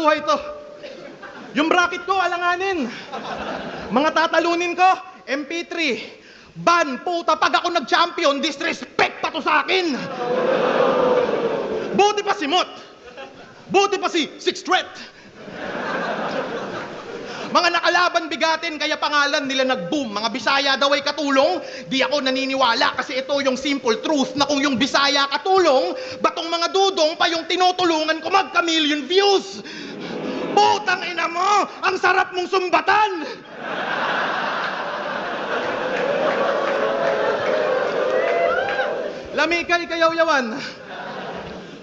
buhay to. Yung bracket ko, alanganin. Mga tatalunin ko, MP3. Ban, puta, pag ako nag-champion, disrespect pa to sa akin. Buti pa si Mot. Buti pa si Six Threat. Mga nakalaban bigatin, kaya pangalan nila nag-boom. Mga Bisaya daw ay katulong, di ako naniniwala kasi ito yung simple truth na kung yung Bisaya katulong, batong mga dudong pa yung tinutulungan ko magka-million views. Putang ina mo, ang sarap mong sumbatan. Lamikay kayaw-yawan.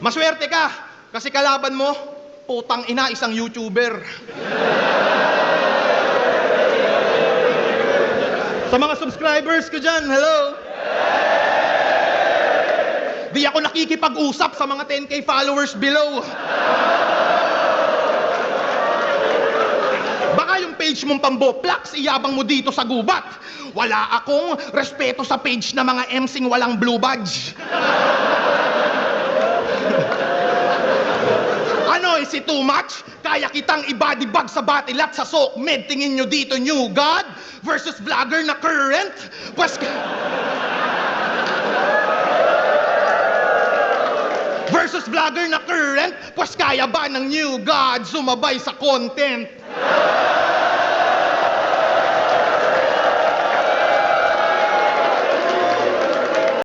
Maswerte ka kasi kalaban mo, putang ina, isang YouTuber. Sa mga subscribers ko dyan, hello! Di ako nakikipag-usap sa mga 10K followers below. Baka yung page mong pamboplax, iyabang mo dito sa gubat. Wala akong respeto sa page na mga MCing walang blue badge. Ano, is it too much? Kaya kitang i-body bag sa batilat sa SOCMED. Tingin nyo dito, New God versus vlogger na current? Pues... versus vlogger na current? Pues kaya ba ng New God sumabay sa content?